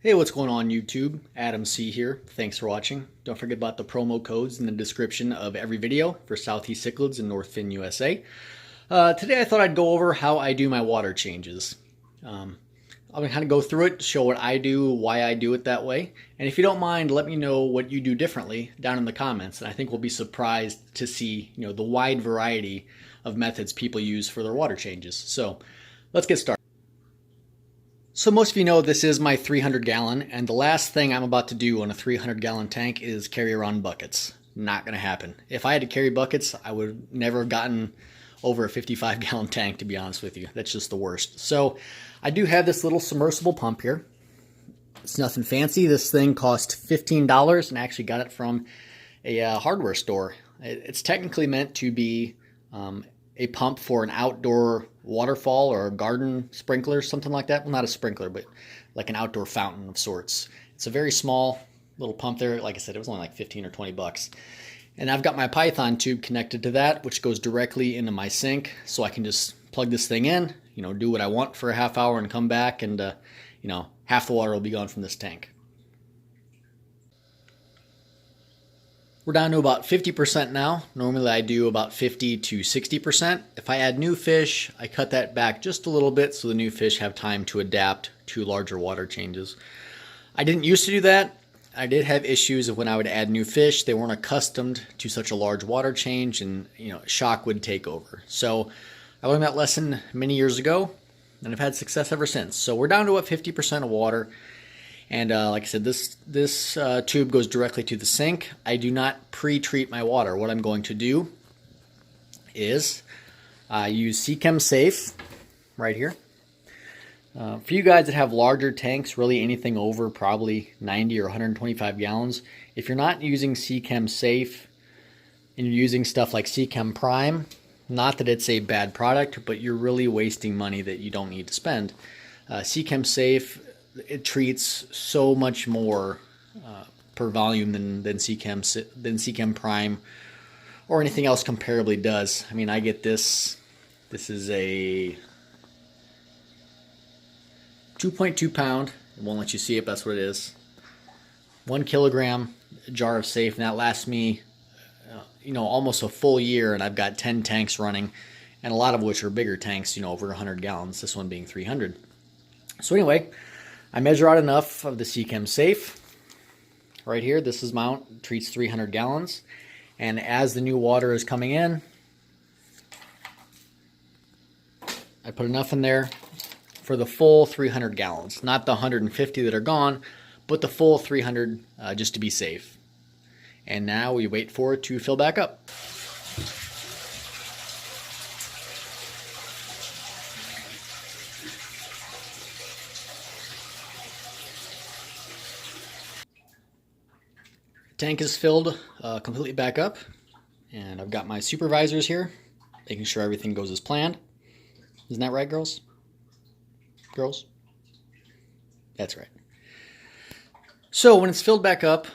Hey, what's going on YouTube? Adam C here. Thanks for watching. Don't forget about the promo codes in the description of every video for Southeast Cichlids in North Finn, USA. Today I thought I'd go over how I do my water changes. I'm going to kind of go through it, show what I do, why I do it that way. And if you don't mind, let me know what you do differently down in the comments. And I think we'll be surprised to see, the wide variety of methods people use for their water changes. So let's get started. So most of you know this is my 300 gallon, and the last thing I'm about to do on a 300 gallon tank is carry around buckets. Not going to happen. If I had to carry buckets, I would never have gotten over a 55 gallon tank, to be honest with you. That's just the worst. So I do have this little submersible pump here. It's nothing fancy. This thing cost $15 and I actually got it from a hardware store. It's technically meant to be a pump for an outdoor waterfall or a garden sprinkler, something like that. Well, not a sprinkler, but like an outdoor fountain of sorts. It's a very small little pump there. Like I said, it was only like 15 or 20 bucks. And I've got my Python tube connected to that, which goes directly into my sink. So I can just plug this thing in, do what I want for a half hour and come back and, half the water will be gone from this tank. We're down to about 50% now. Normally I do about 50 to 60%. If I add new fish, I cut that back just a little bit so the new fish have time to adapt to larger water changes. I didn't used to do that. I did have issues of when I would add new fish. They weren't accustomed to such a large water change and shock would take over. So I learned that lesson many years ago and I've had success ever since. So we're down to about 50% of water. And like I said, this tube goes directly to the sink. I do not pre-treat my water. What I'm going to do is use Seachem Safe right here. For you guys that have larger tanks, really anything over probably 90 or 125 gallons, if you're not using Seachem Safe and you're using stuff like Seachem Prime, not that it's a bad product, but you're really wasting money that you don't need to spend. Seachem Safe, it treats so much more per volume than Seachem Prime or anything else comparably does. I mean, I get this. This is a 2.2 pound. It won't let you see it, but that's what it is. 1 kilogram jar of Safe, and that lasts me, almost a full year. And I've got 10 tanks running, and a lot of which are bigger tanks, over 100 gallons. This one being 300. So anyway, I measure out enough of the Seachem Safe. Right here, this is mount, treats 300 gallons. And as the new water is coming in, I put enough in there for the full 300 gallons. Not the 150 that are gone, but the full 300 just to be safe. And now we wait for it to fill back up. Tank is filled completely back up, and I've got my supervisors here making sure everything goes as planned. Isn't that right, girls? Girls? That's right. So when it's filled back up,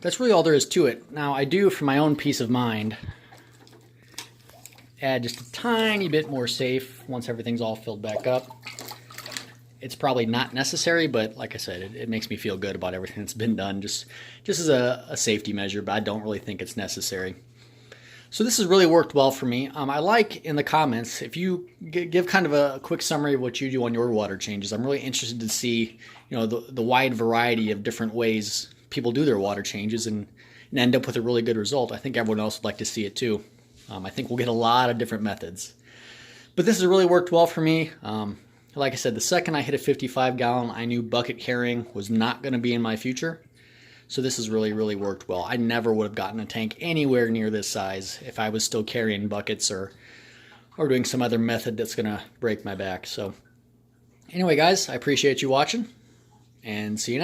that's really all there is to it. Now I do, for my own peace of mind, add just a tiny bit more Safe once everything's all filled back up. It's probably not necessary, but like I said, it makes me feel good about everything that's been done, just as a safety measure, but I don't really think it's necessary. So this has really worked well for me. I like in the comments, if you give kind of a quick summary of what you do on your water changes. I'm really interested to see, the wide variety of different ways people do their water changes and end up with a really good result. I think everyone else would like to see it too. I think we'll get a lot of different methods. But this has really worked well for me. Like I said, the second I hit a 55 gallon, I knew bucket carrying was not going to be in my future. So this has really, really worked well. I never would have gotten a tank anywhere near this size if I was still carrying buckets or doing some other method that's going to break my back. So anyway, guys, I appreciate you watching and see you next time.